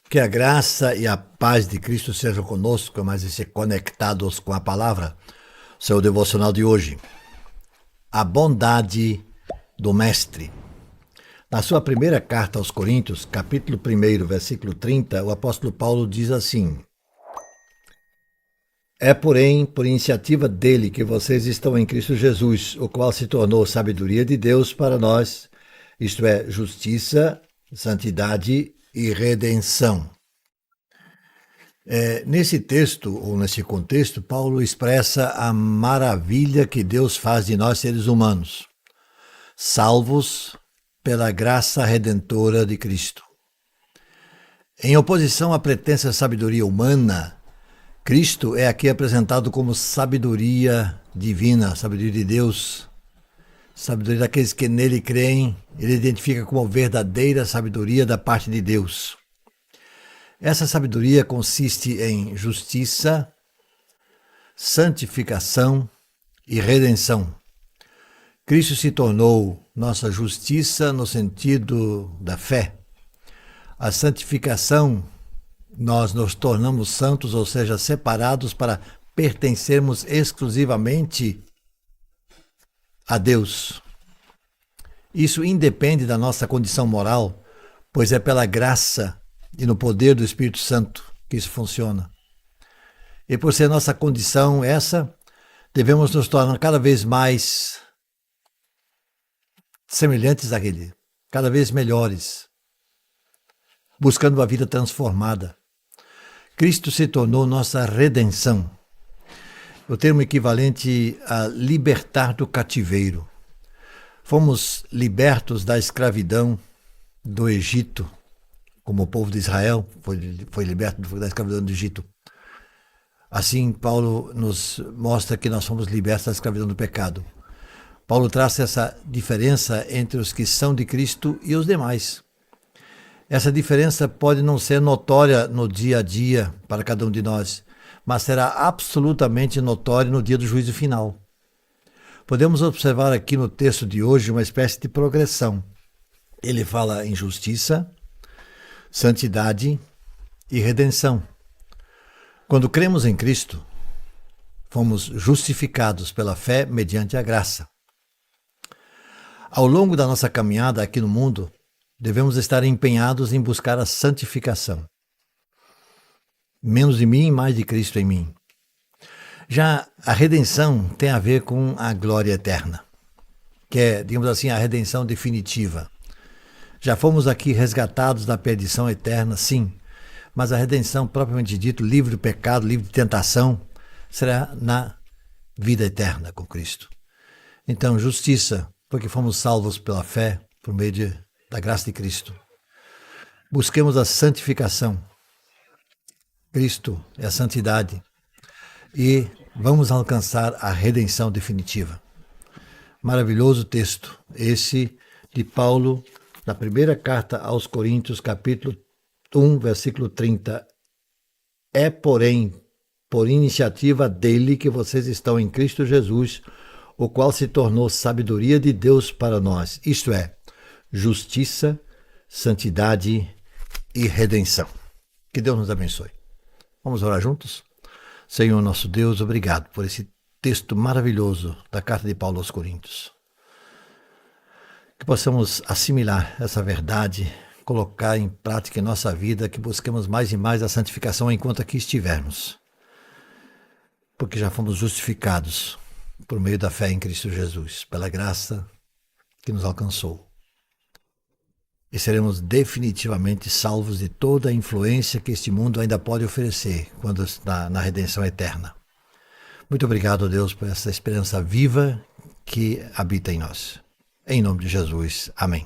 Que a graça e a paz de Cristo sejam conosco, mas e conectados com a palavra. Seu devocional de hoje. A bondade do Mestre. Na sua primeira carta aos Coríntios, capítulo 1, versículo 30, o apóstolo Paulo diz assim: É, porém, por iniciativa dele que vocês estão em Cristo Jesus, o qual se tornou sabedoria de Deus para nós, isto é, justiça, santidade e redenção. Nesse texto, ou nesse contexto, Paulo expressa a maravilha que Deus faz de nós seres humanos, salvos pela graça redentora de Cristo. Em oposição à pretensa sabedoria humana, Cristo é aqui apresentado como sabedoria divina, sabedoria de Deus, sabedoria daqueles que nele creem. Ele identifica como verdadeira sabedoria da parte de Deus. Essa sabedoria consiste em justiça, santificação e redenção. Cristo se tornou nossa justiça no sentido da fé. A santificação, nós nos tornamos santos, ou seja, separados para pertencermos exclusivamente a Deus. Isso independe da nossa condição moral, pois é pela graça e no poder do Espírito Santo que isso funciona. E por ser nossa condição essa, devemos nos tornar cada vez mais semelhantes àquele, cada vez melhores, buscando uma vida transformada. Cristo se tornou nossa redenção. O termo equivalente a libertar do cativeiro. Fomos libertos da escravidão do Egito, como o povo de Israel foi liberto da escravidão do Egito. Assim, Paulo nos mostra que nós fomos libertos da escravidão do pecado. Paulo traça essa diferença entre os que são de Cristo e os demais. Essa diferença pode não ser notória no dia a dia para cada um de nós, mas será absolutamente notória no dia do juízo final. Podemos observar aqui no texto de hoje uma espécie de progressão. Ele fala em justiça, santidade e redenção. Quando cremos em Cristo, fomos justificados pela fé mediante a graça. Ao longo da nossa caminhada aqui no mundo, devemos estar empenhados em buscar a santificação. Menos de mim e mais de Cristo em mim. Já a redenção tem a ver com a glória eterna, que é, digamos assim, a redenção definitiva. Já fomos aqui resgatados da perdição eterna, sim, mas a redenção, propriamente dito, livre do pecado, livre de tentação, será na vida eterna com Cristo. Então, justiça, porque fomos salvos pela fé, por meio da graça de Cristo. Busquemos a santificação. Cristo é a santidade. E vamos alcançar a redenção definitiva. Maravilhoso texto, esse de Paulo, na primeira carta aos Coríntios, capítulo 1, versículo 30. É, porém, por iniciativa dele que vocês estão em Cristo Jesus, o qual se tornou sabedoria de Deus para nós, isto é, justiça, santidade e redenção. Que Deus nos abençoe. Vamos orar juntos? Senhor nosso Deus, obrigado por esse texto maravilhoso da carta de Paulo aos Coríntios. Que possamos assimilar essa verdade, colocar em prática em nossa vida, que busquemos mais e mais a santificação enquanto aqui estivermos. Porque já fomos justificados por meio da fé em Cristo Jesus, pela graça que nos alcançou. E seremos definitivamente salvos de toda a influência que este mundo ainda pode oferecer quando está na redenção eterna. Muito obrigado, Deus, por essa esperança viva que habita em nós. Em nome de Jesus. Amém.